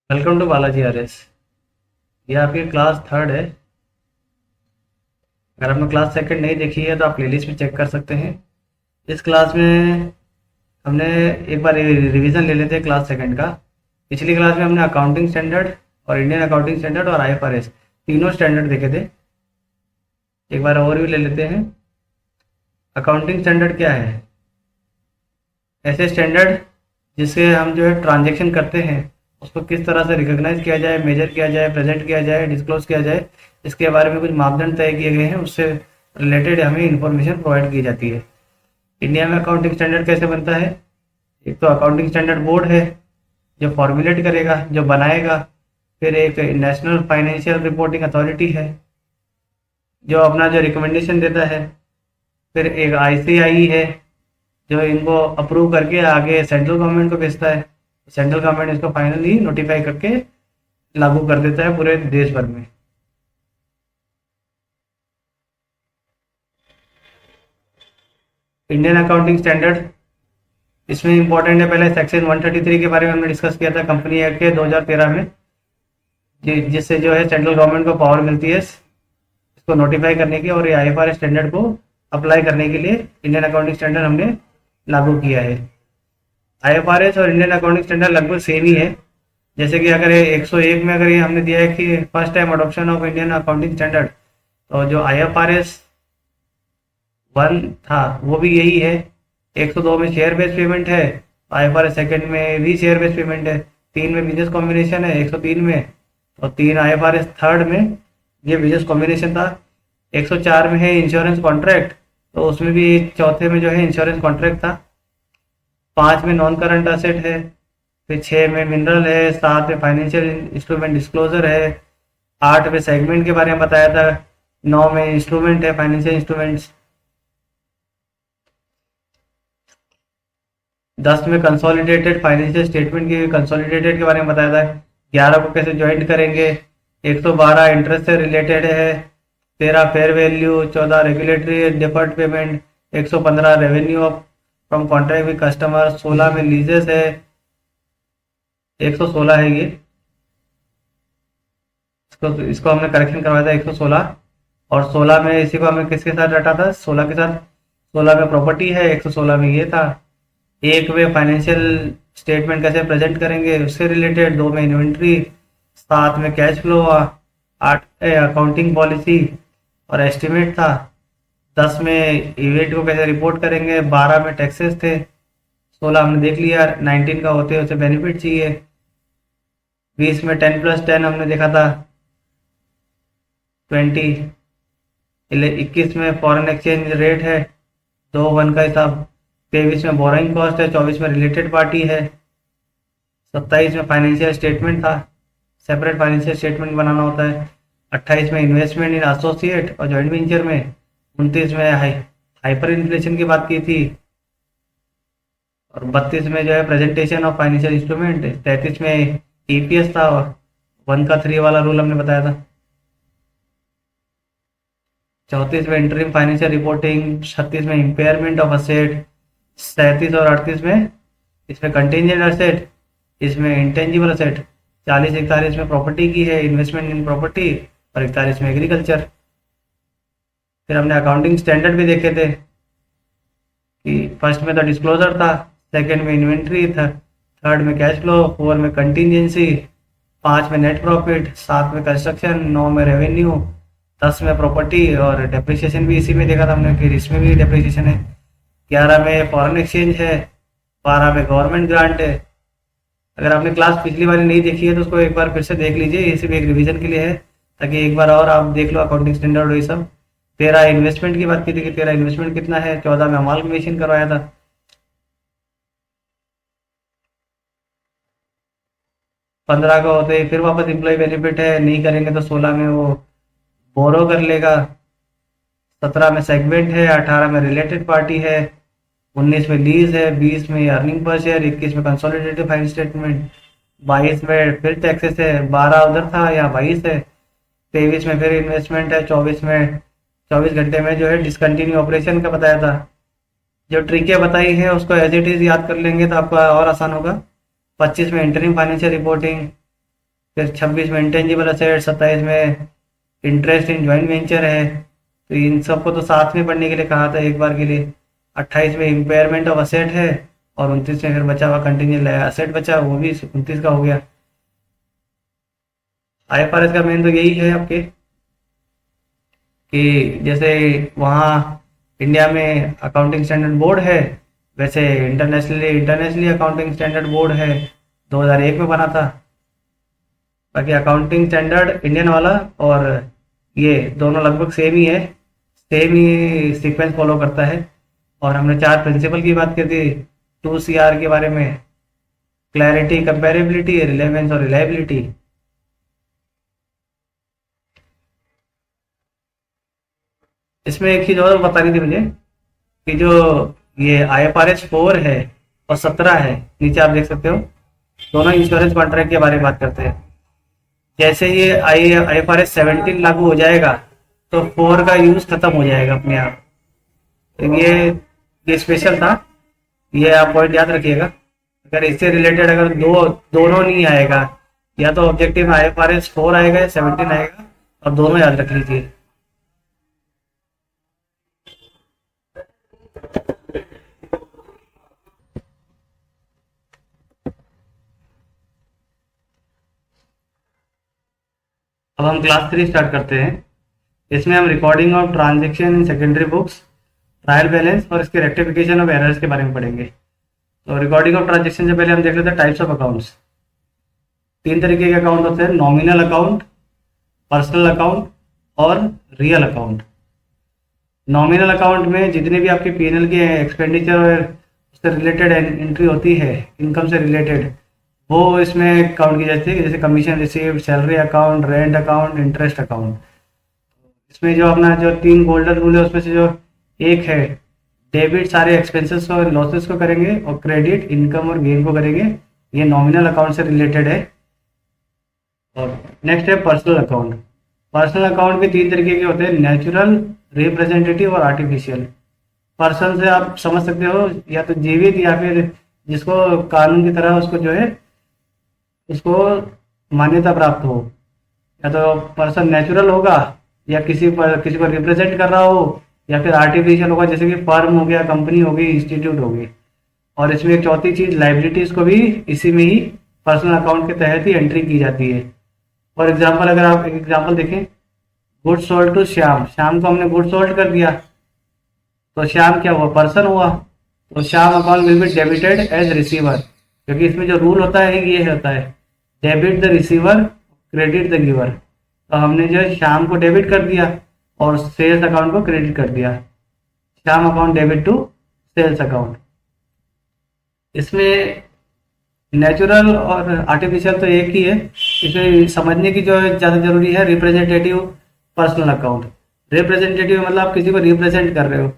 Welcome to Balaji RS. ये आपकी class third है। अगर आपने क्लास सेकंड नहीं देखी है तो आप प्लेलिस्ट में चेक कर सकते हैं। इस क्लास में हमने एक बार रिवीजन ले लेते हैं क्लास सेकंड का। पिछली क्लास में हमने अकाउंटिंग स्टैंडर्ड और इंडियन अकाउंटिंग स्टैंडर्ड और आईएफआरएस तीनों स्टैंडर्ड देखे थे। एक बार ओवरव्यू ले लेते हैं। अकाउंटिंग स्टैंडर्ड क्या है? ऐसे स्टैंडर्ड जिससे हम जो है ट्रांजेक्शन करते हैं उसको किस तरह से रिकॉग्नाइज किया जाए, मेजर किया जाए, प्रेजेंट किया जाए, डिस्क्लोज किया जाए, इसके बारे में कुछ मापदंड तय किए गए हैं। उससे रिलेटेड हमें इंफॉर्मेशन प्रोवाइड की जाती है। इंडिया में अकाउंटिंग स्टैंडर्ड कैसे बनता है? एक तो अकाउंटिंग स्टैंडर्ड बोर्ड है जो फॉर्मुलेट करेगा, जो बनाएगा। फिर एक नेशनल फाइनेंशियल रिपोर्टिंग अथॉरिटी है जो अपना जो रिकमेंडेशन देता है। फिर एक आईसीआई है जो इनको अप्रूव करके आगे सेंट्रल गवर्नमेंट को भेजता है। सेंट्रल गवर्नमेंट इसको फाइनली नोटिफाई करके लागू कर देता है पूरे देश भर में। इंडियन अकाउंटिंग स्टैंडर्ड इसमें इंपॉर्टेंट है। पहले सेक्शन 133 के बारे में हमने डिस्कस किया था कंपनी एक्ट के 2013 में, जिससे जो है सेंट्रल गवर्नमेंट को पावर मिलती है इसको नोटिफाई करने की, और ये आईएफआरएस स्टैंडर्ड को अप्लाई करने के लिए इंडियन अकाउंटिंग स्टैंडर्ड हमने लागू किया है। आईएफआरएस और इंडियन अकाउंटिंग स्टैंडर्ड लगभग सेम ही है। जैसे कि अगर 101 में अगर ये हमने दिया है कि first time adoption of Indian accounting standard, तो जो आईएफआरएस 1 था वो भी यही है। 102 में शेयर बेस्ड पेमेंट है, आईएफआरएस सेकंड में भी शेयर बेस्ड पेमेंट है। 3 में बिजनेस कॉम्बिनेशन है 103 में, और 3 आईएफआरएस थर्ड में ये बिजनेस कॉम्बिनेशन था। 104 में है इंश्योरेंस कॉन्ट्रैक्ट, तो उसमें भी चौथे में जो है इंश्योरेंस कॉन्ट्रैक्ट था। 5 में नॉन करंट असेट है। फिर 6 में मिनरल है। 7 में फाइनेंशियल इंस्ट्रूमेंट डिस्क्लोजर है। 8 में सेगमेंट के बारे में बताया था। 9 में इंस्ट्रूमेंट है, फाइनेंशियल इंस्ट्रूमेंट्स। 10 में कंसोलिडेटेड फाइनेंशियल स्टेटमेंट की कंसोलिडेटेड के बारे में बताया था। 11 को कैसे ज्वाइंट करेंगे। 112 इंटरेस्ट से रिलेटेड है। 13 fair value. 14 regulatory deferred payment. 115 revenue from contract with customer. 16 में लीजेस है। 116 है ये। इसको हमने करेक्शन करवाया था 116। और 16 में इसी को हमें किसके साथ रटा था? 16 के साथ। 16 में प्रॉपर्टी है, 116 में ये था। 1 में फाइनेंशियल स्टेटमेंट कैसे प्रेजेंट करेंगे उससे रिलेटेड। 2 में इन्वेंट्री। 7 में कैश फ्लो। 8 अकाउंटिंग पॉलिसी और एस्टिमेट था। 10 में इवेंट को कैसे रिपोर्ट करेंगे। 12 में टैक्सेस थे। 16 हमने देख लिया। 19 का होते होते बेनिफिट चाहिए। 20 में 10+10 हमने देखा था। 20 21 में फॉरेन एक्सचेंज रेट है 2:1 का हिसाब। 23 में बोरोइंग कॉस्ट है। 24 में रिलेटेड पार्टी है। 27 में फाइनेंशियल स्टेटमेंट था, सेपरेट फाइनेंशियल स्टेटमेंट बनाना होता है। 28 में इन्वेस्टमेंट इन एसोसिएट और जॉइंट वेंचर में। 29 में हाइपर इन्फ्लेशन की बात की थी। और 32 में जो है प्रेजेंटेशन ऑफ फाइनेंशियल इंस्ट्रूमेंट। 33 में ईपीएस था, और 1 का 3 वाला रूल हमने बताया था। 34 में इंटरिम फाइनेंशियल रिपोर्टिंग। 36 में इम्पेयरमेंट ऑफ असेट। 37 और 38 में इसमें कंटेंजेंट असेट, इसमें इंटेंजिबल असेट। 40-41 में प्रॉपर्टी की है, इन्वेस्टमेंट इन प्रॉपर्टी। और 41 में एग्रीकल्चर। फिर हमने अकाउंटिंग स्टैंडर्ड भी देखे थे कि फर्स्ट में तो डिस्क्लोजर था, सेकंड में इन्वेंट्री था, थर्ड में कैश फ्लो, 4 में कंटिजेंसी, 5 में नेट प्रॉफिट, 7 में कंस्ट्रक्शन, 9 में रेवेन्यू, 10 में प्रॉपर्टी। और डेप्रिसिएशन भी इसी में देखा था हमने, फिर इसमें भी डेप्रिसिएशन है। 11 में फॉरेन एक्सचेंज है। 12 में गवर्नमेंट ग्रांट है। अगर आपने क्लास पिछली बार नहीं देखी है तो उसको एक बार फिर से देख लीजिए, ये सिर्फ एक रिवीजन के लिए है, ताकि एक बार और आप देख लो अकाउंटिंग स्टैंडर्ड और ये सब। 13 इन्वेस्टमेंट की बात की थी कि 13 इन्वेस्टमेंट कितना है। 14 में अमालगमेशन करवाया था। 15 का होते ही फिर वापस एम्प्लॉय बेनिफिट है, नहीं करेंगे तो 16 में वो बोरो कर लेगा। 17 में सेगमेंट है। 18 में रिलेटेड पार्टी है। 19 में लीज है। 20 में अर्निंग पर शेयर। 21 में कंसोलिडेटेड फाइनेंस स्टेटमेंट। 22 में फिर टैक्सेस है। 12 उधर था, यहाँ 22 है। 23 में फिर इन्वेस्टमेंट है। 24 में 24 घंटे में जो है डिसकंटिन्यू ऑपरेशन का बताया था। जो ट्रिकें बताई हैं उसको एज इट इज़ याद कर लेंगे तो आपका और आसान होगा। 25 में इंटरिम फाइनेंशियल रिपोर्टिंग। फिर 26 में इंटेंजिबल असेट, 27 में इंटरेस्ट इन ज्वाइंट वेंचर है, तो इन सबको तो साथ में पढ़ने के लिए कहा था एक बार के लिए। 28 में इम्पेयरमेंट ऑफ असेट है, और 29 में फिर बचा हुआ कंटिजेंट असेट बचा, वो भी 29 का हो गया। IFRS का मेन तो यही है आपके कि जैसे वहाँ इंडिया में अकाउंटिंग स्टैंडर्ड बोर्ड है, वैसे इंटरनेशनली अकाउंटिंग स्टैंडर्ड बोर्ड है, 2001 में बना था। बाकी अकाउंटिंग स्टैंडर्ड इंडियन वाला और ये दोनों लगभग सेम ही है, सेम ही सीक्वेंस फॉलो करता है। और हमने 4 प्रिंसिपल की बात की थी 2CR के बारे में, क्लैरिटी, कंपेरेबिलिटी, रिलेवेंस और रिलायबिलिटी। इसमें एक चीज़ और बतानी थी मुझे कि जो ये IFRS 4 है और 17 है, नीचे आप देख सकते हो, दोनों इंश्योरेंस कॉन्ट्रैक्ट के बारे में बात करते हैं। जैसे ये IFRS 17 लागू हो जाएगा तो 4 का यूज खत्म हो जाएगा अपने आप। तो ये स्पेशल था, ये आप पॉइंट याद रखिएगा। अगर इससे रिलेटेड अगर दोनों नहीं आएगा, या तो ऑब्जेक्टिव में IFRS 4 आएगा या 17 आएगा, और दोनों याद रख लीजिए। अब हम क्लास 3 स्टार्ट करते हैं। इसमें हम recording of transaction in secondary books, trial balance और इसके रेक्टिफिकेशन ऑफ एरर्स के बारे में पढ़ेंगे। तो रिकॉर्डिंग ऑफ ट्रांजेक्शन से पहले हम देख लेते हैं टाइप्स ऑफ अकाउंट्स। 3 तरीके के अकाउंट होते हैं, नॉमिनल अकाउंट, पर्सनल अकाउंट और रियल अकाउंट। नॉमिनल अकाउंट में जितने भी आपके P&L के एक्सपेंडिचर और उससे रिलेटेड एंट्री होती है, इनकम से रिलेटेड, वो इसमें काउंट की जाती है, जैसे commission received, salary account, rent account, interest account. इसमें जो अपना जो 3 गोल्डन रूल है उसमें से जो एक है, डेबिट सारे एक्सपेंसेस और लॉसेस को करेंगे, और क्रेडिट इनकम और गेन को करेंगे। ये नॉमिनल अकाउंट से रिलेटेड है। और नेक्स्ट है पर्सनल अकाउंट। पर्सनल अकाउंट भी 3 तरीके के होते हैं, नेचुरल, रिप्रेजेंटेटिव और आर्टिफिशियल। पर्सन से आप समझ सकते हो या तो जीवित, या फिर जिसको कानून की तरह उसको जो है उसको मान्यता प्राप्त हो। या तो पर्सन नेचुरल होगा, या किसी को रिप्रेजेंट कर रहा हो, या फिर आर्टिफिशियल होगा, जैसे कि फर्म हो गया, कंपनी होगी, इंस्टीट्यूट होगी। और इसमें एक चौथी चीज, लाइबिलिटीज को भी इसी में ही पर्सनल अकाउंट के तहत ही एंट्री की जाती है। फॉर एग्जाम्पल, अगर आप एक एग्जाम्पल देखें, good sold to Shyam, Shyam को हमने गुड सोल्ड कर दिया, तो श्याम क्या हुआ, पर्सन हुआ। तो Shyam account will be debited as receiver, क्योंकि इसमें जो रूल होता है ये होता है, debit the receiver, credit the giver. तो हमने जो है श्याम को डेबिट कर दिया और सेल्स अकाउंट को क्रेडिट कर दिया, Shyam account debit to sales account. इसमें नेचुरल और आर्टिफिशियल तो एक ही है, इसमें समझने की जो ज़्यादा जरूरी है, रिप्रेजेंटेटिव पर्सनल अकाउंट। रिप्रेजेंटेटिव मतलब आप किसी को रिप्रेजेंट कर रहे हो।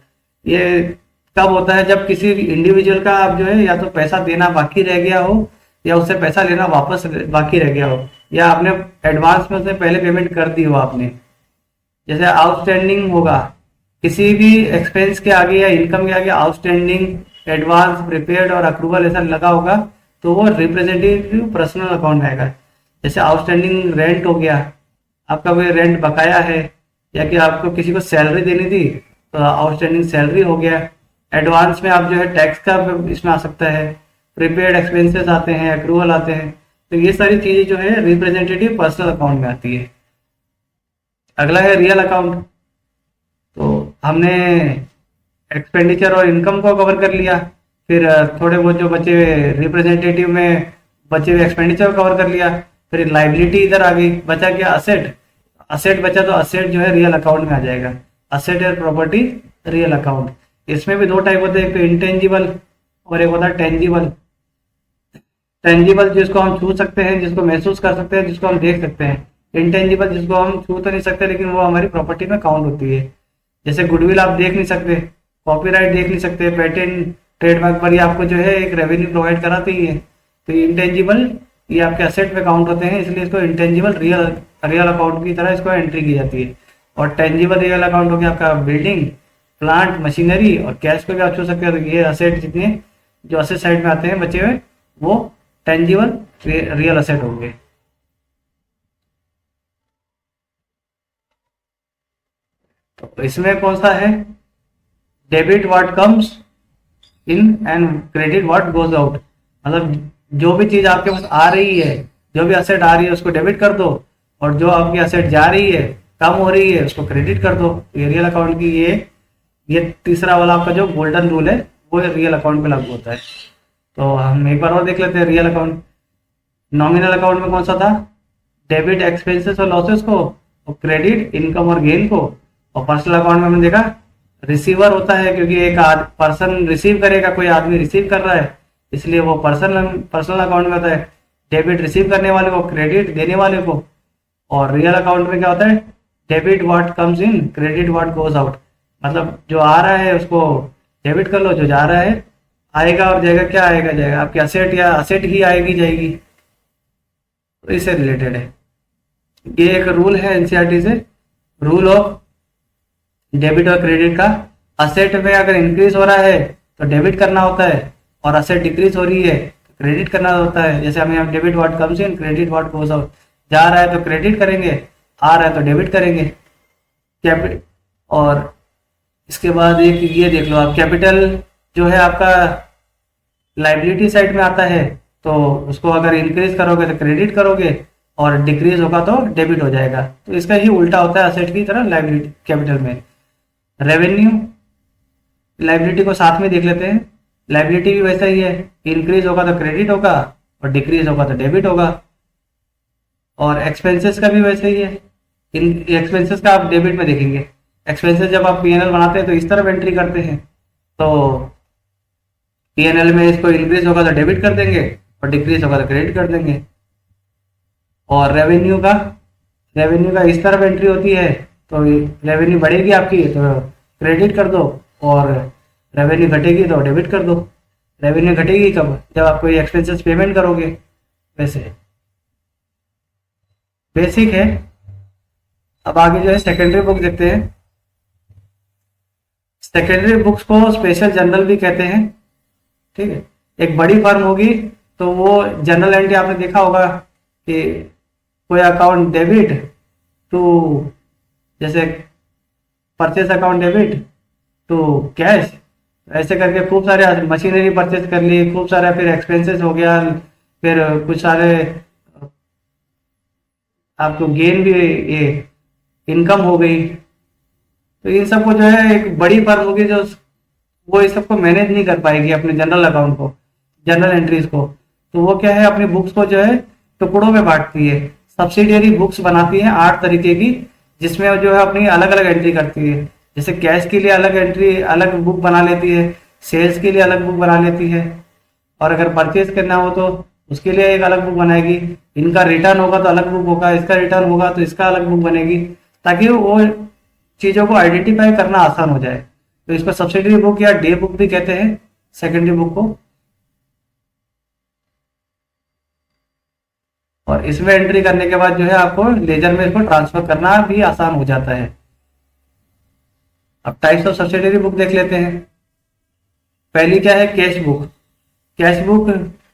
ये कब होता है, जब किसी इंडिविजुअल का आप जो है या तो पैसा देना बाकी रह गया हो, या उससे पैसा लेना वापस बाकी रह गया हो, या आपने एडवांस में उसने पहले पेमेंट कर दी हो आपने। जैसे आउटस्टैंडिंग होगा, किसी भी एक्सपेंस के आगे या इनकम के आगे आउटस्टैंडिंग, एडवांस, प्रीपेड और अप्रूवल ऐसा लगा होगा, तो वो रिप्रेजेंटेटिव पर्सनल अकाउंट में आएगा। जैसे आउटस्टैंडिंग रेंट हो गया, आपका कोई रेंट बकाया है, या कि आपको किसी को सैलरी देनी थी तो आउटस्टैंडिंग सैलरी हो गया। एडवांस में आप जो है टैक्स का इसमें आ सकता है, प्रीपेड एक्सपेंसेस आते हैं, अप्रूवल आते हैं। तो ये सारी चीजें जो है रिप्रेजेंटेटिव पर्सनल अकाउंट में आती है। अगला है रियल अकाउंट। तो हमने एक्सपेंडिचर और इनकम को कवर कर लिया, फिर थोड़े बहुत जो बचे रिप्रेजेंटेटिव में बचे हुए एक्सपेंडिचर को कवर कर लिया, फिर लाइबिलिटी इधर आ गई, बचा क्या असेट। असेट बचा तो असेट जो है रियल अकाउंट में आ जाएगा, असेट और प्रॉपर्टी रियल अकाउंट। इसमें भी 2 टाइप होते हैं, एक तो इंटेंजिबल और एक होता है टेंजिबल। टेंजिबल जिसको हम छू सकते हैं, जिसको महसूस कर सकते हैं, जिसको हम देख सकते हैं। इंटेंजिबल जिसको हम छू तो नहीं सकते, लेकिन वो हमारी प्रॉपर्टी में काउंट होती है। जैसे गुडविल आप देख नहीं सकते, कॉपीराइट देख नहीं सकते, पेटेंट, ट्रेडमार्क पर ये आपको जो है एक रेवेन्यू प्रोवाइड कराते ही है। तो इंटेंजिबल ये आपके असेट में काउंट होते हैं, इसलिए इसको इंटेंजिबल रियल अकाउंट की तरह इसको एंट्री की जाती है। और टेंजिबल रियल अकाउंट हो गया आपका बिल्डिंग, प्लांट, मशीनरी और कैश को भी आप छू सकते हो। तो ये असेट जितने जो असेट साइड में आते हैं बचे हुए, वो टेंजिबल रियल असेट होंगे। तो इसमें कौन सा है, debit what comes in and credit what goes out. मतलब जो भी चीज आपके पास आ रही है, जो भी असेट आ रही है उसको डेबिट कर दो, और जो आपकी असेट जा रही है, कम हो रही है, उसको क्रेडिट कर दो। ये रियल अकाउंट की ये तीसरा वाला आपका जो गोल्डन रूल है वो रियल अकाउंट पे लागू होता है। तो हम एक बार और देख लेते हैं रियल अकाउंट। नॉमिनल अकाउंट में कौन सा था, डेबिट एक्सपेंसेस और लॉसेस को, और क्रेडिट इनकम और गेन को। और पर्सनल अकाउंट में हमने देखा रिसीवर होता है, क्योंकि एक पर्सन रिसीव करेगा, कोई आदमी रिसीव कर रहा है, इसलिए वो पर्सनल अकाउंट में होता है। डेबिट रिसीव करने वाले को, क्रेडिट देने वाले को। और रियल अकाउंट में क्या होता है, debit what comes in, credit what goes out. मतलब जो आ रहा है उसको डेबिट कर लो, जो जा रहा है आएगा और जाएगा, क्या आएगा जाएगा, आपकी असेट या असेट ही आएगी जाएगी। तो इससे रिलेटेड है ये एक रूल है एनसीईआरटी से, रूल ऑफ डेबिट और क्रेडिट का। असेट में अगर इंक्रीज हो रहा है तो डेबिट करना होता है, और असेट डिक्रीज हो रही है तो क्रेडिट करना होता है। जैसे हमें यहाँ debit what comes in, credit what goes out. जा रहा है तो क्रेडिट करेंगे, आ रहा है तो डेबिट करेंगे। कैपिटल, और इसके बाद एक ये देख लो आप, कैपिटल जो है आपका लाइबिलिटी साइड में आता है, तो उसको अगर इंक्रीज करोगे तो क्रेडिट करोगे, और डिक्रीज होगा तो डेबिट हो जाएगा। तो इसका ही उल्टा होता है असेट की तरह लाइबिलिटी कैपिटल में। रेवेन्यू, लाइबिलिटी को साथ में देख लेते हैं। लाइबिलिटी भी वैसा ही है, इंक्रीज होगा तो क्रेडिट होगा, और डिक्रीज होगा तो डेबिट होगा। और एक्सपेंसेस का भी वैसे ही है, इन एक्सपेंसेस का आप डेबिट में देखेंगे। एक्सपेंसेस जब आप पीएनएल बनाते हैं तो इस तरफ एंट्री करते हैं, तो पीएनएल में इसको इंक्रीज होगा तो डेबिट कर देंगे, और डिक्रीज होगा तो क्रेडिट कर देंगे। और रेवेन्यू का इस तरफ एंट्री होती है, तो रेवेन्यू बढ़ेगी आपकी तो क्रेडिट कर दो, और रेवेन्यू घटेगी तो डेबिट कर दो। रेवेन्यू घटेगी कब, जब आप कोई एक्सपेंसेस पेमेंट करोगे। वैसे बेसिक है। अब आगे जो है सेकेंडरी बुक देखते हैं। सेकेंडरी बुक्स को स्पेशल जर्नल भी कहते हैं, ठीक है। एक बड़ी फर्म होगी तो वो जर्नल एंट्री आपने देखा होगा कि कोई अकाउंट डेबिट टू, जैसे purchase account debit to cash, ऐसे करके खूब सारे मशीनरी परचेस कर ली, खूब सारा फिर एक्सपेंसेस हो गया, फिर कुछ सारे आपको गेन भी, ये इनकम हो गई। तो इन सबको जो है एक बड़ी फर्म होगी जो वो इस सबको मैनेज नहीं कर पाएगी, अपने जनरल अकाउंट को, जनरल एंट्रीज को। तो वो क्या है, अपनी बुक्स को जो है टुकड़ों में बांटती है, सब्सिडियरी बुक्स बनाती है 8 तरीके की, जिसमें जो है अपनी अलग अलग एंट्री करती है। जैसे कैश के लिए अलग एंट्री, अलग बुक बना लेती है, सेल्स के लिए अलग बुक बना लेती है, और अगर परचेज करना हो तो उसके लिए एक अलग बुक बनाएगी। इनका रिटर्न होगा तो अलग बुक होगा, इसका रिटर्न होगा तो इसका अलग बुक बनेगी, ताकि वो चीज़ों को आइडेंटिफाई करना आसान हो जाए। तो इसको सब्सिडरी बुक या डे बुक भी कहते हैं, सेकेंडरी बुक को। और इसमें एंट्री करने के बाद जो है आपको लेजर में इसको ट्रांसफर करना भी आसान हो जाता है। अब टाइप्स ऑफ सब्सिडरी बुक देख लेते हैं। पहली क्या है, कैश बुक। कैश बुक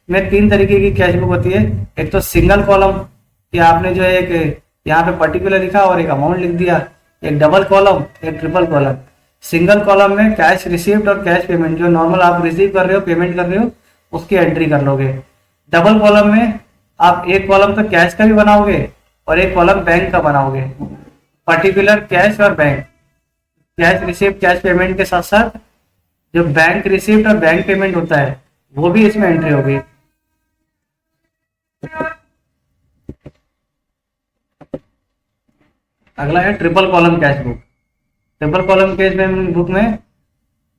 में 3 तरीके की कैश बुक होती है। एक तो सिंगल कॉलम, कि आपने जो है एक यहाँ पे पर्टिकुलर लिखा और एक अमाउंट लिख दिया। एक डबल कॉलम, एक ट्रिपल कॉलम। सिंगल कॉलम में कैश रिसीव्ड और कैश पेमेंट, जो नॉर्मल आप रिसीव कर रहे हो, पेमेंट कर रहे हो, उसकी एंट्री कर लोगे। डबल कॉलम में आप एक कॉलम तो कैश का भी बनाओगे और एक कॉलम बैंक का बनाओगे, पर्टिकुलर कैश और bank. Cash received, cash payment के साथ साथ जो बैंक रिसीव्ड और बैंक पेमेंट होता है वो भी इसमें एंट्री होगी। अगला है triple column cash book. Triple column cash book में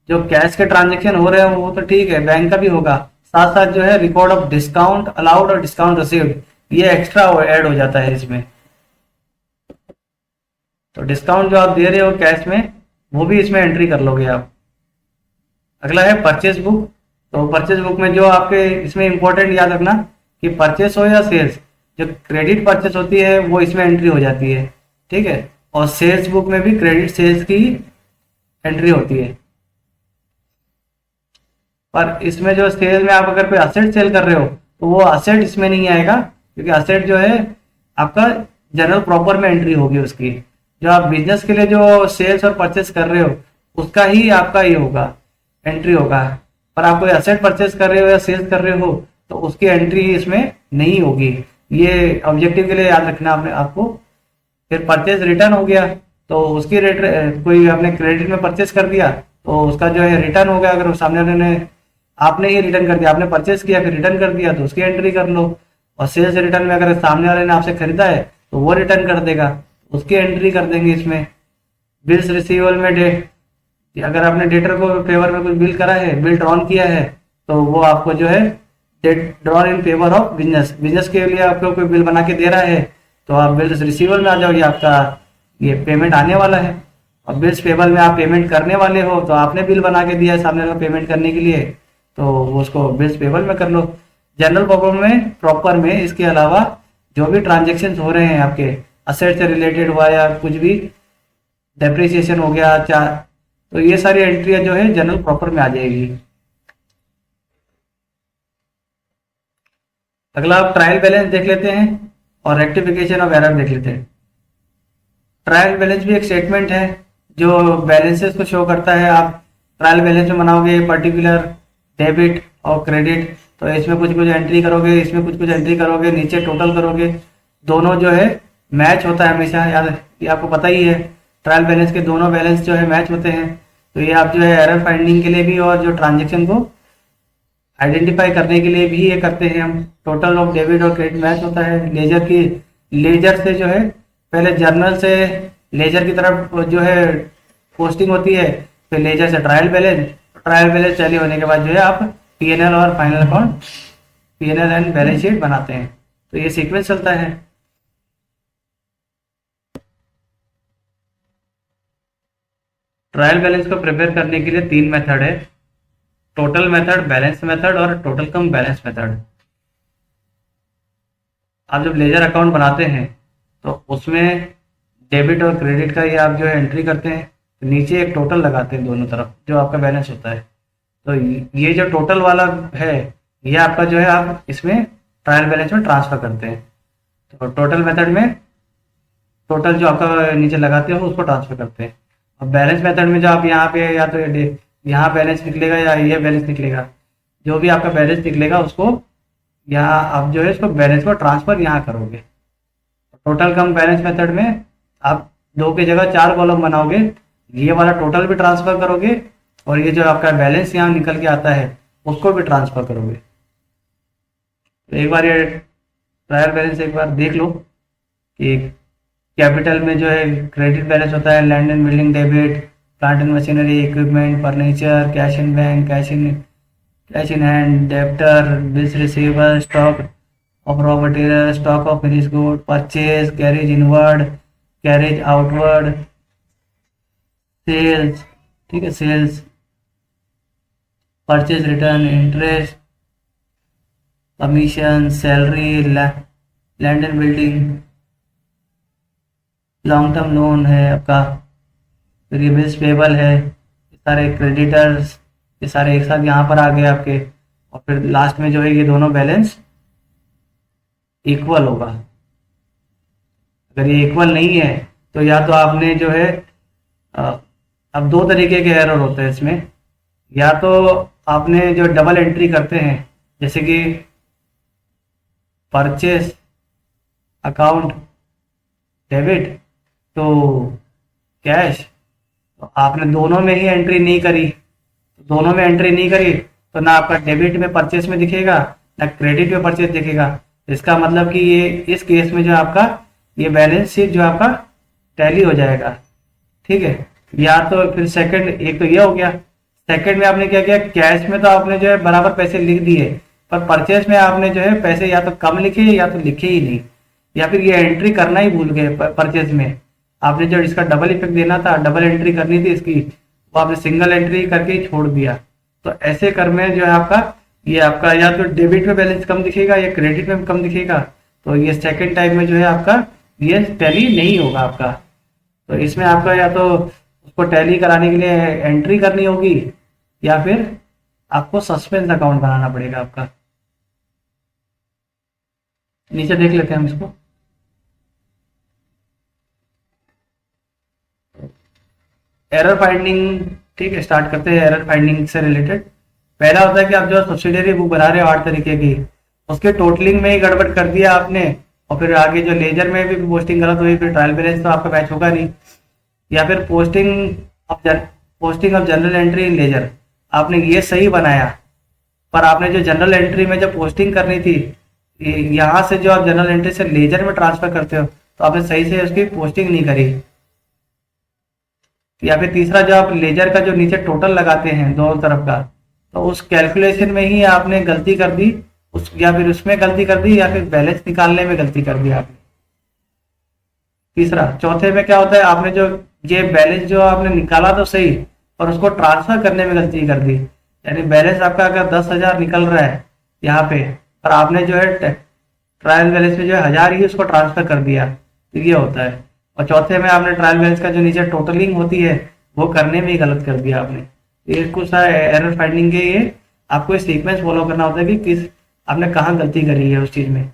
जो कैश के ट्रांजेक्शन हो रहे हैं वो तो ठीक है, बैंक का भी होगा, साथ साथ जो है रिकॉर्ड ऑफ डिस्काउंट अलाउड और डिस्काउंट रिसीव्ड, ये एक्स्ट्रा ऐड हो जाता है इसमें। तो डिस्काउंट जो आप दे रहे हो कैश में वो भी इसमें एंट्री कर लोगे आप। अगला है परचेज बुक। तो परचेज बुक में जो आपके इसमें इंपॉर्टेंट याद रखना कि परचेस हो या सेल्स, जो क्रेडिट परचेस होती है वो इसमें एंट्री हो जाती है, ठीक है। और सेल्स बुक में भी क्रेडिट सेल्स की एंट्री होती है। पर इसमें जो सेल में आप अगर कोई असेट सेल कर रहे हो तो वो असेट इसमें नहीं आएगा, क्योंकि असेट जो है आपका जनरल प्रॉपर में एंट्री होगी उसकी। जो आप बिजनेस के लिए जो सेल्स और परचेस कर रहे हो उसका ही आपका ये होगा, एंट्री होगा। पर आप कोई असेट परचेस कर रहे हो या सेल्स कर रहे हो तो उसकी एंट्री इसमें नहीं होगी। ये ऑब्जेक्टिव के लिए याद रखना आपने आपको। फिर परचेज रिटर्न हो गया तो उसकी रेट, कोई आपने क्रेडिट में परचेस कर दिया तो उसका जो है रिटर्न हो गया। अगर वो सामने वाले ने, आपने ही रिटर्न कर दिया, आपने परचेस किया फिर रिटर्न कर दिया तो उसकी एंट्री कर लो। और सेल्स रिटर्न में अगर सामने वाले ने आपसे खरीदा है तो वो रिटर्न कर देगा, उसकी एंट्री कर देंगे इसमें। बिल्स रिसीवेबल में डेट, अगर आपने डेटर को फेवर में कुछ बिल करा है, बिल ड्रॉन किया है तो वो आपको जो है debt drawn in favour of business, business के लिए आपको कोई बिल बना के दे रहा है तो आप बिल्स रिसीवेबल में आ जाओगे, आपका ये पेमेंट आने वाला है। और बिल्स पेबल में आप पेमेंट करने वाले हो तो आपने बिल बना के दिया है सामने वाले को पेमेंट करने के लिए तो उसको बिल्स पेबल में कर लो। जनरल प्रॉपर में इसके अलावा जो भी ट्रांजेक्शन हो रहे हैं आपके असेट से रिलेटेड हुआ या कुछ भी डेप्रिसिएशन हो गया तो ये सारी एंट्रियां जो है जनरल प्रॉपर में आ जाएगी। अगला आप ट्रायल बैलेंस देख लेते हैं और रेक्टिफिकेशन ऑफ एरर देख लेते हैं। ट्रायल बैलेंस भी एक स्टेटमेंट है जो बैलेंसेस को शो करता है। आप ट्रायल बैलेंस में बनाओगे पर्टिकुलर डेबिट और क्रेडिट, तो इसमें कुछ कुछ एंट्री करोगे, इसमें कुछ कुछ एंट्री करोगे, नीचे टोटल करोगे, दोनों जो है मैच होता है हमेशा। याद, ये आपको पता ही है ट्रायल बैलेंस के दोनों बैलेंस जो है मैच होते हैं। तो ये आप जो है एरर फाइंडिंग के लिए भी और जो ट्रांजेक्शन को आइडेंटिफाई करने के लिए भी ये करते हैं हम। टोटल ऑफ डेबिट और क्रेडिट मैच होता है। लेजर से जो है पहले जर्नल से लेजर की तरफ जो है पोस्टिंग होती है, फिर लेजर से ट्रायल बैलेंस टैली होने के बाद जो है आप पीएनएल और final account, PNL and balance sheet बनाते हैं। तो ये सीक्वेंस चलता है। ट्रायल बैलेंस को प्रिपेयर करने के लिए 3 मेथड है, टोटल मेथड, बैलेंस मेथड और टोटल कम बैलेंस मेथड। आप जब लेजर अकाउंट बनाते हैं तो उसमें डेबिट और क्रेडिट का ये आप जो है एंट्री करते हैं, तो नीचे एक टोटल लगाते हैं दोनों तरफ जो आपका बैलेंस होता है। तो ये जो टोटल वाला है ये आपका जो है आप इसमें ट्रायल बैलेंस में ट्रांसफर करते हैं। तो टोटल मेथड में टोटल जो आपका नीचे लगाते हो उसको ट्रांसफर करते हैं। और बैलेंस मेथड में जो आप यहाँ पे या तो यहाँ बैलेंस निकलेगा या ये बैलेंस निकलेगा, जो भी आपका बैलेंस निकलेगा उसको यहाँ आप जो है इसको बैलेंस को ट्रांसफर यहाँ करोगे। टोटल कम बैलेंस मेथड में आप 2 की जगह 4 कॉलम बनाओगे, ये वाला टोटल भी ट्रांसफर करोगे और ये जो आपका बैलेंस यहाँ निकल के आता है उसको भी ट्रांसफर करोगे। तो एक बार ये ट्रायल बैलेंस एक बार देख लो कि कैपिटल में जो है क्रेडिट बैलेंस होता है, land and building debit, plant and machinery, equipment, furniture, cash in bank, cash in hand, debtor, bills receivable, stock of raw material, stock of finish good, purchase, carriage inward, carriage outward, sales, ठीक है, sales, purchase return, interest, commission, salary, land and building, long term loan है आपका, फिर ये bills payable है, ये सारे creditors, ये सारे एक साथ यहाँ पर आ गए आपके। और फिर लास्ट में जो है ये दोनों बैलेंस इक्वल होगा। अगर ये इक्वल नहीं है तो या तो आपने जो है अब 2 तरीके के एरर होते हैं इसमें। या तो आपने जो डबल एंट्री करते हैं जैसे कि परचेस अकाउंट डेबिट तो कैश, तो आपने दोनों में ही एंट्री नहीं करी, दोनों में एंट्री नहीं करी तो ना आपका डेबिट में परचेस में दिखेगा ना क्रेडिट में परचेस दिखेगा। इसका मतलब कि ये इस केस में जो आपका ये बैलेंस शीट जो आपका टैली हो जाएगा, ठीक है। या तो फिर सेकंड, एक तो ये हो गया। सेकंड में आपने क्या किया, कैश में तो आपने जो है बराबर पैसे लिख दिए पर परचेस में आपने जो है पैसे या तो कम लिखे या तो लिखे ही नहीं, या फिर ये एंट्री करना ही भूल गए। परचेज में आपने जो इसका डबल इफेक्ट देना था, डबल एंट्री करनी थी इसकी, वो आपने सिंगल एंट्री करके ही छोड़ दिया। तो ऐसे कर में जो है आपका ये आपका या तो डेबिट में बैलेंस कम दिखेगा या क्रेडिट में कम दिखेगा। तो ये सेकंड टाइप में जो है आपका ये टैली नहीं होगा आपका। तो इसमें आपका या तो उसको टैली कराने के लिए एंट्री करनी होगी या फिर आपको सस्पेंस अकाउंट बनाना पड़ेगा आपका। नीचे देख लेते हैं हम इसको। एरर फाइंडिंग, ठीक है, स्टार्ट करते हैं एरर फाइंडिंग से रिलेटेड। पहला होता है कि आप जो सब्सिडियरी बुक बना रहे हो 8 तरीके की, उसके टोटलिंग में ही गड़बड़ कर दिया आपने, और फिर आगे जो लेजर में भी पोस्टिंग गलत हुई, फिर ट्रायल बैलेंस तो आपका मैच होगा नहीं। या फिर posting of journal entry in ledger, आपने ये सही बनाया, पर आपने जो जनरल एंट्री में जो पोस्टिंग करनी थी, यहाँ से जो आप जनरल एंट्री से लेजर में ट्रांसफर करते हो, तो आपने सही से उसकी पोस्टिंग नहीं करी। या फिर तीसरा, जो आप लेजर का जो नीचे टोटल लगाते हैं दोनों तरफ का, तो उस कैलकुलेशन में ही आपने गलती कर दी, उस या फिर उसमें गलती कर दी, या फिर बैलेंस निकालने में गलती कर दी आपने। तीसरा, चौथे में क्या होता है, आपने जो ये बैलेंस जो आपने निकाला तो सही, पर उसको ट्रांसफर करने में गलती कर दी। यानी बैलेंस आपका अगर 10,000 निकल रहा है यहाँ पे, पर आपने जो है ट्रायल बैलेंस में जो है 1000 ही उसको ट्रांसफर कर दिया, तो ये होता है। और चौथे में आपने ट्रायल बैलेंस का जो नीचे टोटलिंग होती है वो करने में ही गलत कर दिया आपने। ये कुछ सारे एरर फाइंडिंग के, ये आपको सीक्वेंस फॉलो करना होता है कि किस आपने कहाँ गलती करी है उस चीज में।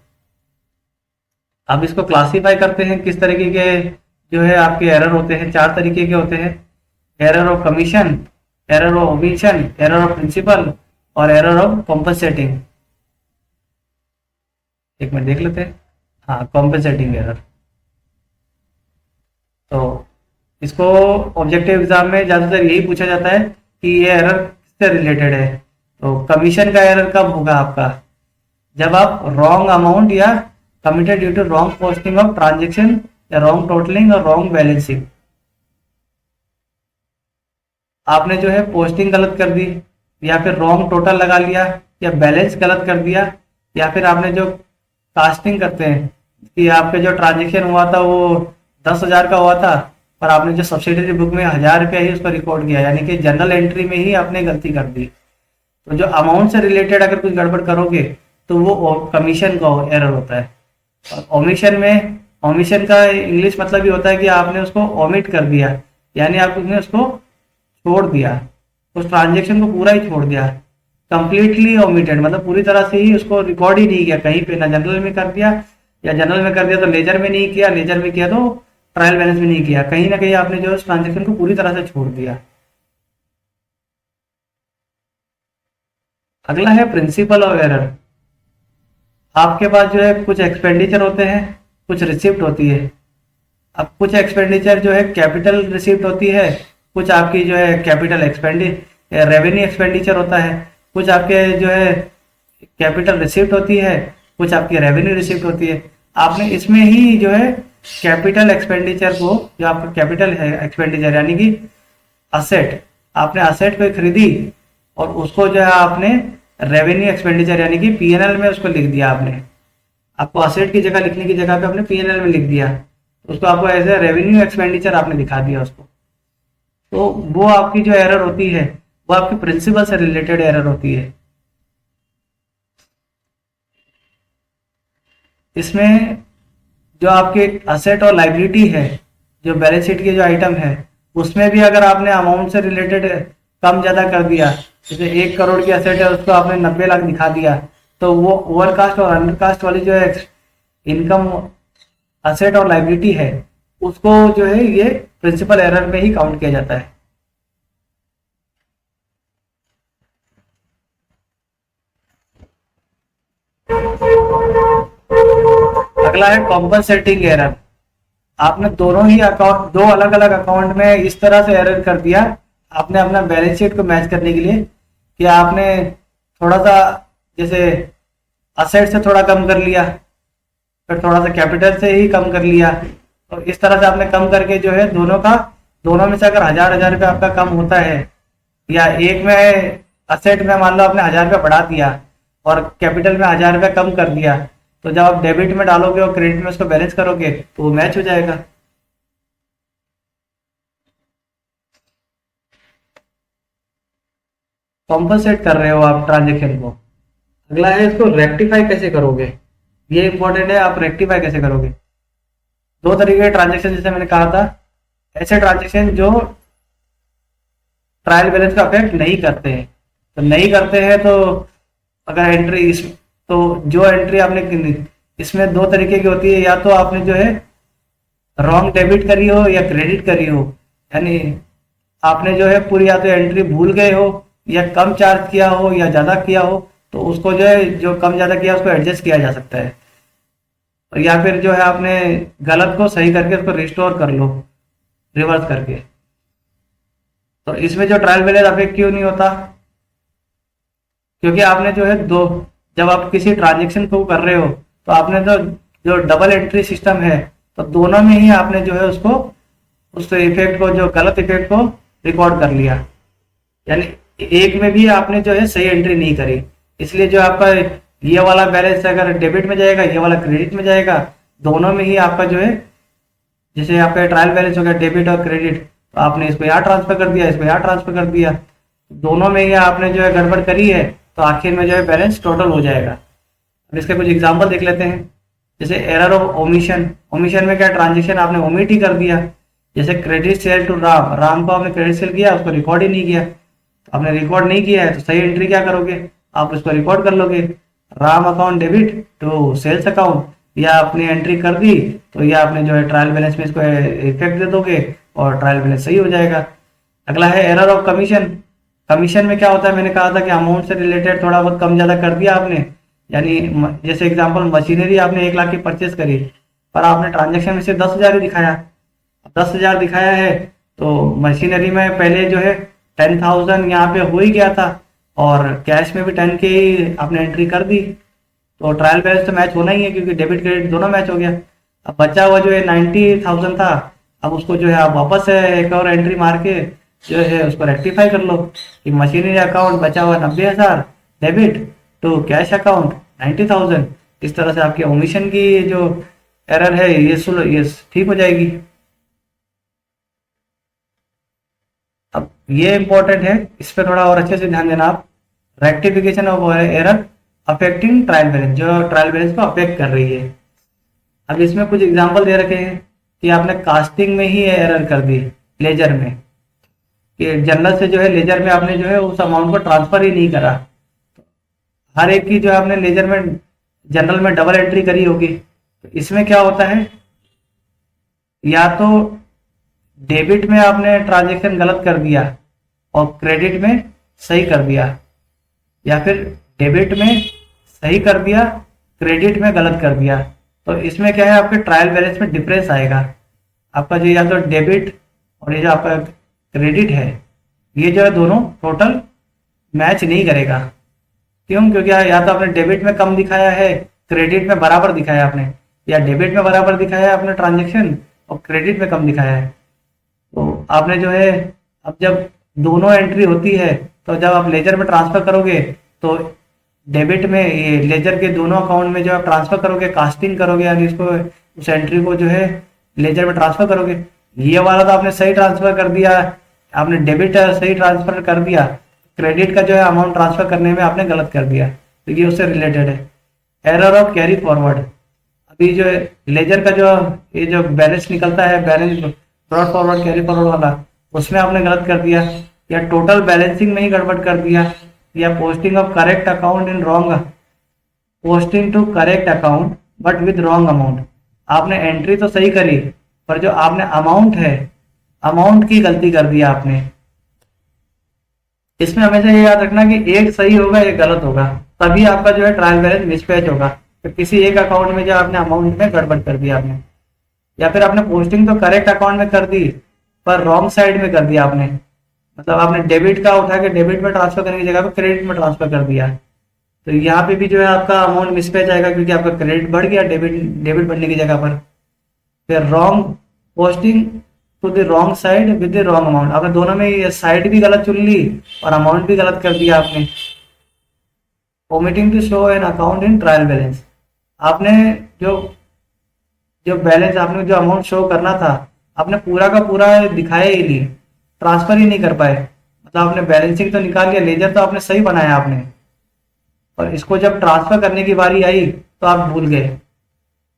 अब इसको क्लासीफाई करते हैं किस तरीके के जो है आपके एरर होते हैं। 4 तरीके के होते हैं, error of commission, error of omission, error of principle और एरर ऑफ कॉम्पनसेटिंग। एक मिनट देख लेते हैं। हाँ, कॉम्पनसेटिंग एरर, तो इसको ऑब्जेक्टिव एग्जाम में ज्यादातर यही पूछा जाता है कि ये एरर किससे रिलेटेड है। तो कमीशन का एरर कब होगा आपका, जब आप रॉन्ग अमाउंट या committed due to wrong posting of transaction या रॉन्ग टोटलिंग और रॉन्ग बैलेंसिंग। आपने जो है पोस्टिंग गलत कर दी, या फिर रॉन्ग टोटल लगा लिया, या बैलेंस गलत कर दिया, या फिर आपने जो कास्टिंग करते हैं कि आपके जो ट्रांजेक्शन हुआ था वो 10,000 का हुआ था, पर आपने जो सब्सिडरी बुक में 1000 रुपया ही उसको रिकॉर्ड किया, यानी कि जनरल एंट्री में ही आपने गलती कर दी। तो जो अमाउंट से रिलेटेड अगर कुछ गड़बड़ करोगे तो वो कमीशन का एरर होता है। और ओमिशन का इंग्लिश मतलब ये होता है कि आपने उसको ओमिट कर दिया, यानी आपने उसको छोड़ दिया, उस ट्रांजेक्शन को पूरा ही छोड़ दिया, कंप्लीटली ओमिटेड, मतलब पूरी तरह से ही उसको रिकॉर्ड ही नहीं किया कहीं पे, ना जनरल में कर दिया, या जनरल में कर दिया तो लेजर में नहीं किया, लेजर में किया तो ट्रायल बैलेंस में नहीं किया, कहीं ना कहीं आपने जो उस ट्रांजेक्शन को पूरी तरह से छोड़ दिया। अगला है प्रिंसिपल ऑफ एरर। आपके पास जो है कुछ एक्सपेंडिचर होते हैं, कुछ रिसिप्ट होती है। अब कुछ एक्सपेंडिचर जो है कैपिटल रिसिप्ट होती है, कुछ आपकी जो है कैपिटल रेवेन्यू एक्सपेंडिचर होता है, कुछ आपके जो है कैपिटल रिसिप्ट होती है, कुछ आपकी रेवेन्यू रिसिप्ट होती है। आपने इसमें ही जो है कैपिटल एक्सपेंडिचर को, जो आपका कैपिटल है एक्सपेंडिचर यानी कि असेट, आपने असेट को खरीदी और उसको जो है आपने रेवेन्यू एक्सपेंडिचर यानी कि पीएनएल में उसको लिख दिया। आपने आपको असेट की जगह लिखने की जगह पे आपने पीएनएल में लिख दिया, उसको आपको एज ए रेवेन्यू एक्सपेंडिचर आपने दिखा दिया उसको। तो वो आपकी जो एरर होती है वो आपकी प्रिंसिपल से रिलेटेड एरर होती है। इसमें जो आपके असेट और लाइबिलिटी है, जो बैलेंस शीट के जो आइटम है, उसमें भी अगर आपने अमाउंट से रिलेटेड कम ज्यादा कर दिया, जैसे 1 करोड़ की असेट है उसको आपने 90 लाख दिखा दिया, तो वो ओवरकास्ट और अंडरकास्ट वाली जो है इनकम, असेट और लाइबिलिटी है, उसको जो है ये प्रिंसिपल एरर में ही काउंट किया जाता है। अगला है कॉम्पनसेटिंग एरर। आपने दोनों ही अकाउंट, दो अलग अलग अकाउंट में इस तरह से एरर कर दिया, आपने अपना बैलेंस शीट को मैच करने के लिए कि आपने थोड़ा सा जैसे असेट से थोड़ा कम कर लिया, फिर थोड़ा सा कैपिटल से ही कम कर लिया, तो इस तरह से आपने कम करके जो है दोनों में से अगर 1000 रुपये आपका कम होता है, या एक में असेट में मान लो आपने 1000 रुपये बढ़ा दिया और कैपिटल में 1000 रुपये कम कर दिया, तो जब आप डेबिट में डालोगे और क्रेडिट में उसको बैलेंस करोगे तो वो मैच हो जाएगा। कॉम्पनसेट कर रहे हो आप ट्रांजेक्शन को। अगला है इसको रेक्टिफाई कैसे करोगे, ये इंपॉर्टेंट है। आप रेक्टिफाई कैसे करोगे, 2 तरीके के ट्रांजेक्शन, जैसे मैंने कहा था, ऐसे ट्रांजेक्शन जो ट्रायल बैलेंस का अफेक्ट नहीं करते हैं, तो नहीं करते हैं तो अगर एंट्री तो जो एंट्री आपने इसमें 2 तरीके की होती है, या तो आपने जो है रॉन्ग डेबिट करी हो या क्रेडिट करी हो, यानी आपने जो है पूरी या तो एंट्री भूल गए हो या कम चार्ज किया हो या ज़्यादा किया हो, तो उसको जो है जो कम ज़्यादा किया उसको एडजस्ट किया जा सकता है। और या फिर जो है आपने गलत को सही करके उसको रिस्टोर कर लो रिवर्स करके। तो इसमें जो ट्रायल बैलेंस अफेक्ट क्यों नहीं होता, क्योंकि आपने जो है दो, जब आप किसी ट्रांजेक्शन को कर रहे हो तो आपने तो जो डबल एंट्री सिस्टम है, तो दोनों में ही आपने जो है उसको उस इफेक्ट को, जो गलत इफेक्ट को रिकॉर्ड कर लिया। यानी एक में भी आपने जो है सही एंट्री नहीं करी, इसलिए जो आपका ये वाला बैलेंस अगर डेबिट में जाएगा, ये वाला क्रेडिट में जाएगा, दोनों में ही आपका जो है, जैसे आपका ट्रायल बैलेंस हो गया डेबिट और क्रेडिट, तो आपने इसको यहाँ ट्रांसफर कर दिया, इसको यहाँ ट्रांसफर कर दिया, दोनों में ही आपने जो है गड़बड़ करी है, तो आखिर में जो है बैलेंस टोटल हो जाएगा। अब इसके कुछ एग्जांपल देख लेते हैं। जैसे एरर ऑफ ओमिशन, ओमिशन में क्या ट्रांजेक्शन आपने ओमिट ही कर दिया। जैसे credit sale to Ram, Ram को आपने क्रेडिट सेल किया, उसको रिकॉर्ड ही नहीं किया, तो आपने रिकॉर्ड नहीं किया है तो सही एंट्री क्या करोगे, आप उसको रिकॉर्ड कर लोगे, Ram account debit to sales account, या अपनी एंट्री कर दी तो या आपने जो है ट्रायल बैलेंस में इसको इफेक्ट दे दोगे और ट्रायल बैलेंस सही हो जाएगा। अगला है एरर ऑफ कमीशन। कमीशन में क्या होता है, मैंने कहा था कि अमाउंट से रिलेटेड थोड़ा बहुत कम ज़्यादा कर दिया आपने। यानी जैसे एग्जांपल मशीनरी आपने 1 लाख की परचेस करी, पर आपने ट्रांजेक्शन में से 10,000 ही दिखाया। 10,000 दिखाया है तो मशीनरी में पहले जो है 10,000 यहाँ पे हो ही गया था, और कैश में भी 10 के ही आपने एंट्री कर दी, तो ट्रायल बैलेंस तो मैच होना ही है क्योंकि डेबिट क्रेडिट दोनों मैच हो गया। अब बचा हुआ जो है 90,000 था, अब उसको जो है आप वापस एक और एंट्री मार के जो है उसको रेक्टिफाई कर लो कि मशीनरी अकाउंट बचा हुआ 90,000 डेबिट टू कैश अकाउंट 90,000। इस तरह से आपके ओमिशन की जो एरर है ये ठीक हो जाएगी। अब ये इंपॉर्टेंट है, इस पर थोड़ा और अच्छे से ध्यान देना आप। Rectification of error affecting trial balance, जो ट्रायल बैलेंस को अफेक्ट कर रही है। अब इसमें कुछ एग्जांपल दे रखे हैं कि आपने कास्टिंग में ही एरर कर दी, लेजर में, कि जनरल से जो है लेजर में आपने जो है उस अमाउंट को ट्रांसफर ही नहीं करा। हर एक की जो है आपने लेजर में जनरल में डबल एंट्री करी होगी, तो इसमें क्या होता है, या तो डेबिट में आपने ट्रांजेक्शन गलत कर दिया और क्रेडिट में सही कर दिया, या फिर डेबिट में सही कर दिया क्रेडिट में गलत कर दिया, तो इसमें क्या है आपके ट्रायल बैलेंस में डिफरेंस आएगा। आपका जो या तो डेबिट और ये जो आपका क्रेडिट है, ये जो है दोनों टोटल मैच नहीं करेगा। क्यों? क्योंकि या तो आपने डेबिट में कम दिखाया है, क्रेडिट में बराबर दिखाया आपने, या डेबिट में बराबर दिखाया है आपने ट्रांजेक्शन और क्रेडिट में कम दिखाया है। तो आपने जो है, अब जब दोनों एंट्री होती है तो जब आप लेजर में ट्रांसफर करोगे तो डेबिट में ये लेजर के दोनों अकाउंट में जो आप ट्रांसफर करोगे, कास्टिंग करोगे, यानी इसको उस एंट्री को जो है लेजर में ट्रांसफर करोगे। ये वाला तो आपने सही ट्रांसफर कर दिया, आपने डेबिट सही ट्रांसफर कर दिया, क्रेडिट का जो है अमाउंट ट्रांसफर करने में आपने गलत कर दिया, तो ये उससे रिलेटेड है। एरर ऑफ कैरी फॉरवर्ड, अभी जो है लेजर का जो ये जो बैलेंस निकलता है, balance brought forward carry forward वाला, उसमें आपने गलत कर दिया, या टोटल बैलेंसिंग में ही गड़बड़ कर दिया, या posting of correct account in wrong, posting to correct account but with wrong amount. आपने एंट्री तो सही करी, पर जो आपने अमाउंट है, अमाउंट की गलती कर दिया आपने। इसमें हमेशा ये याद रखना कि एक सही होगा एक गलत होगा, तभी आपका जो है ट्रायल बैलेंस मिसमैच होगा। तो किसी एक अकाउंट में जो आपने अमाउंट में गड़बड़ कर दिया आपने, या फिर आपने पोस्टिंग तो करेक्ट अकाउंट में कर दी पर रॉन्ग साइड में कर दिया आपने, मतलब आपने डेबिट का उठा के डेबिट में ट्रांसफर करने की जगह पे क्रेडिट में ट्रांसफर कर दिया, तो यहाँ पे भी जो है आपका अमाउंट मिसमैच आएगा, क्योंकि आपका क्रेडिट बढ़ गया डेबिट बढ़ने की जगह पर। फिर wrong posting to the wrong side with the wrong amount, आपने दोनों में ये साइड भी गलत चुन ली और अमाउंट भी गलत कर दिया आपने। Omitting to show an account in trial balance, आपने जो जो बैलेंस आपने जो अमाउंट शो करना था आपने पूरा का पूरा दिखाया ही नहीं, ट्रांसफर ही नहीं कर पाए, मतलब आपने बैलेंसिंग तो निकाल लिया, लेजर तो आपने सही बनाया आपने, और इसको जब ट्रांसफर करने की बारी आई तो आप भूल गए।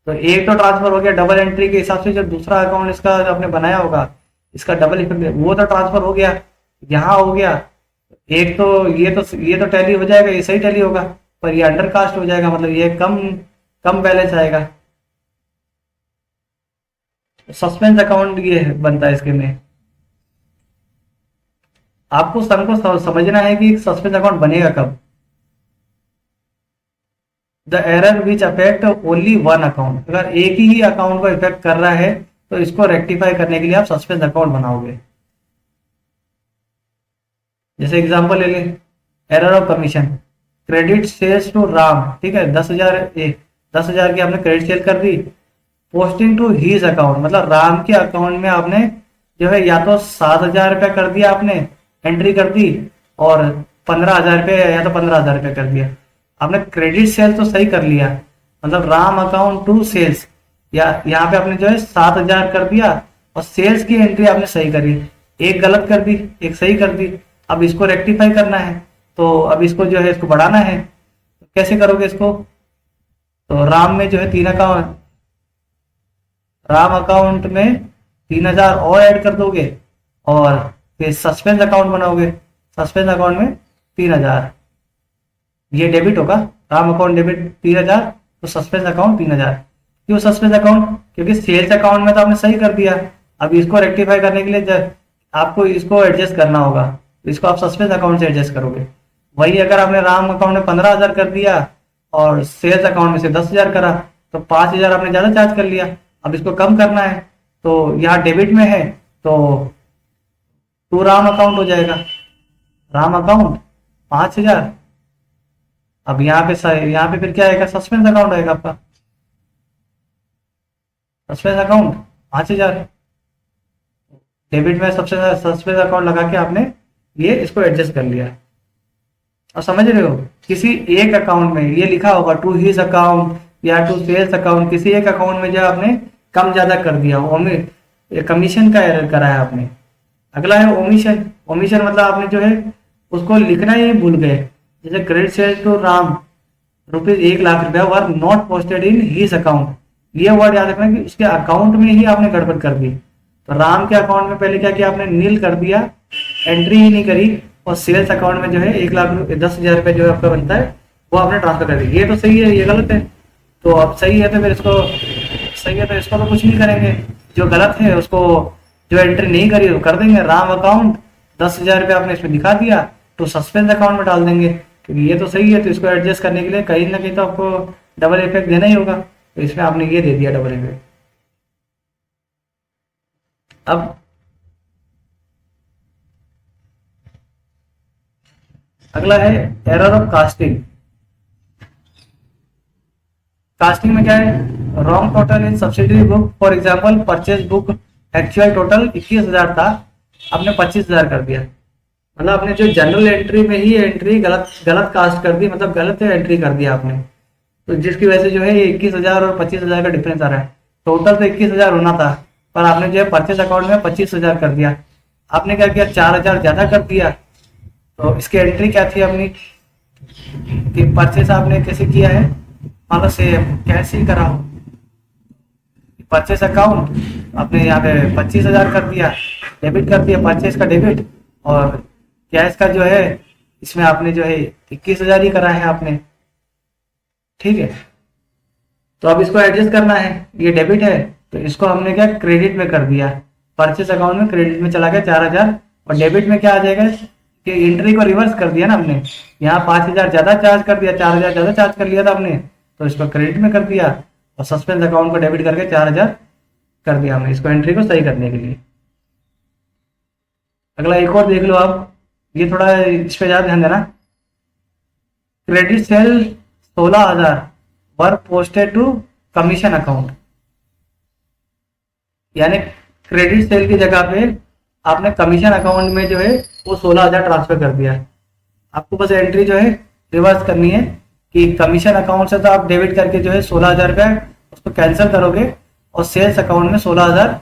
तो एक तो ट्रांसफर हो गया डबल एंट्री के हिसाब से, जो दूसरा अकाउंट इसका आपने बनाया होगा इसका डबल इफेक्ट वो तो ट्रांसफर हो गया, यहाँ हो गया। एक तो ये तो टैली हो जाएगा, ये सही टैली होगा, पर ये अंडर कास्ट हो जाएगा, मतलब ये कम कम बैलेंस आएगा। सस्पेंस अकाउंट ये बनता है इसके में। आपको सम को समझना है कि सस्पेंस अकाउंट बनेगा कब। The error which affect only one account, अगर एक ही अकाउंट को इफेक्ट कर रहा है तो इसको रेक्टिफाई करने के लिए आप सस्पेंस अकाउंट बनाओगे। जैसे एग्जांपल ले लें, error of commission, credit sales to Ram, ठीक है, 10,000 की आपने क्रेडिट सेल कर दी, पोस्टिंग टू हीज अकाउंट, मतलब राम के अकाउंट में आपने जो है या तो 7,000 रुपया कर दिया, आपने एंट्री कर दी, और 15,000 रुपये या तो 15,000 रुपये कर दिया। आपने क्रेडिट सेल तो सही कर लिया, मतलब राम अकाउंट टू सेल्स, या यहाँ पे आपने जो है 7,000 कर दिया और सेल्स की एंट्री आपने सही करी, एक गलत कर दी एक सही कर दी। अब इसको रेक्टिफाई करना है, तो अब इसको जो है इसको बढ़ाना है, तो कैसे करोगे इसको? तो राम में जो है 3 अकाउंट, राम अकाउंट में 3,000 और ऐड कर दोगे और फिर सस्पेंस अकाउंट बनाओगे। सस्पेंस अकाउंट में 3,000, ये डेबिट होगा, राम अकाउंट डेबिट 3,000, तो सस्पेंस अकाउंट 3,000। क्यों सस्पेंस अकाउंट? क्योंकि सेल्स अकाउंट में तो आपने सही कर दिया, अब इसको रेक्टिफाई करने के लिए आपको इसको एडजस्ट करना होगा, तो इसको आप सस्पेंस अकाउंट से एडजस्ट करोगे। वही अगर आपने राम अकाउंट में 15,000 कर दिया और सेल्स अकाउंट में से 10,000 करा, तो 5,000 आपने ज़्यादा चार्ज कर लिया। अब इसको कम करना है, तो यहाँ डेबिट में है तो टू राम अकाउंट हो जाएगा, राम अकाउंट 5,000। अब यहाँ पे फिर क्या आएगा? सस्पेंस अकाउंट आएगा आपका, सस्पेंस अकाउंट 5,000। डेबिट में सबसे सस्पेंस अकाउंट लगा के आपने ये इसको एडजस्ट कर लिया। और समझ रहे हो, किसी एक अकाउंट में ये लिखा होगा टू हिज अकाउंट या टू सेल्स अकाउंट, किसी एक अकाउंट में जो आपने कम ज्यादा कर दिया, कमीशन का एरर करा है आपने। अगला है ओमिशन। ओमिशन मतलब आपने जो है उसको लिखना ही भूल गए। जैसे credit sale to Ram ₹1,00,000 were not posted in his account, ये वर्ड याद रखना कि उसके अकाउंट में ही आपने गड़बड़ कर दी। तो राम के अकाउंट में पहले क्या किया आपने? नील कर दिया, एंट्री ही नहीं करी, और सेल्स अकाउंट में जो है 10,000 जो आपका बनता है वो आपने ट्रांसफर कर दी। ये तो सही है, ये गलत है। तो अब सही है तो फिर इसको, सही है तो इसको तो कुछ नहीं करेंगे, जो गलत है उसको जो एंट्री नहीं करी वो कर देंगे। राम अकाउंट 10,000 आपने इसमें दिखा दिया तो सस्पेंस अकाउंट में डाल देंगे, क्योंकि ये तो सही है। तो इसको एडजस्ट करने के लिए कहीं ना कहीं तो आपको डबल इफेक्ट देना ही होगा, तो इसमें आपने ये दे दिया डबल इफेक्ट। अब अगला है एरर ऑफ कास्टिंग। कास्टिंग में क्या है? Wrong total in subsidiary book, for example purchase book actual total 21,000 था, आपने 25,000 कर दिया, मतलब आपने जो जनरल एंट्री में ही एंट्री गलत कास्ट कर दी, मतलब गलत एंट्री कर दिया आपने, तो जिसकी वजह से जो है ये 21,000 और 25,000 का डिफरेंस आ रहा है। टोटल तो 21,000 होना था, पर आपने जो है परचेज अकाउंट में 25,000 कर दिया। आपने क्या किया? 4,000 ज्यादा कर दिया। तो इसकी एंट्री क्या थी अपनी कि परचेज आपने कैसे किया है? मान लो से कैश ही करा हो, परचेज अकाउंट आपने यहाँ पे 25,000 कर दिया, डेबिट कर दिया, परचेज का डेबिट, और कैश का जो है इसमें आपने जो है 21,000 ही करा है आपने, ठीक है। तो अब इसको एडजस्ट करना है, ये डेबिट है तो इसको हमने क्या क्रेडिट में कर दिया, परचेज अकाउंट में क्रेडिट में चला गया 4,000, और डेबिट में क्या आ जाएगा कि एंट्री को रिवर्स कर दिया ना हमने, यहाँ 5,000 ज्यादा चार्ज कर दिया, 4,000 ज्यादा चार्ज कर लिया था हमने, तो इसको क्रेडिट में कर दिया और सस्पेंस अकाउंट को डेबिट करके 4,000 कर दिया हमने, इसको एंट्री को सही करने के लिए। अगला एक और देख लो आप, ये थोड़ा इस पे ज्यादा ध्यान देना। Credit sale 16,000 were posted to commission account, यानी क्रेडिट सेल की जगह पे आपने कमीशन अकाउंट में जो है वो 16,000 ट्रांसफर कर दिया। आपको बस एंट्री जो है रिवर्स करनी है कि कमीशन अकाउंट से तो आप डेबिट करके जो है 16,000 रुपया उसको कैंसिल करोगे, और सेल्स अकाउंट में 16,000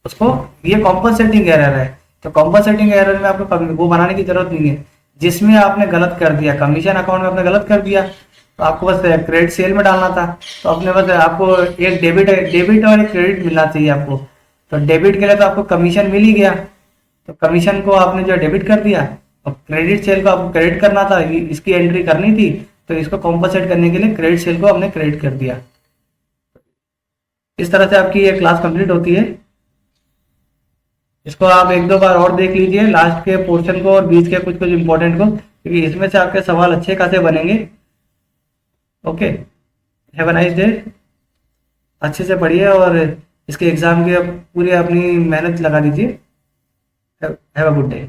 उसको, ये कॉम्पनसेटिंग एरर है। तो कॉम्पनसेटिंग एरर में आपको वो बनाने की जरूरत नहीं है, जिसमें आपने गलत कर दिया, कमीशन अकाउंट में आपने गलत कर दिया तो आपको बस क्रेडिट सेल में डालना था। तो अपने बस आपको एक डेबिट और एक क्रेडिट मिलना चाहिए आपको। तो डेबिट के लिए तो आपको कमीशन मिल ही गया, तो कमीशन को आपने जो डेबिट कर दिया, और क्रेडिट सेल को आपको क्रेडिट करना था, इसकी एंट्री करनी थी, तो इसको कॉम्पनसेट करने के लिए क्रेडिट सेल को हमने क्रेडिट कर दिया। इस तरह से आपकी ये क्लास कंप्लीट होती है। इसको आप एक दो बार और देख लीजिए, लास्ट के पोर्शन को और बीच के कुछ कुछ इंपॉर्टेंट को, क्योंकि इसमें से आपके सवाल अच्छे खासे बनेंगे। Okay, have a nice day. अच्छे से पढ़िए और इसके एग्ज़ाम की पूरी अपनी मेहनत लगा दीजिए। Have a good day.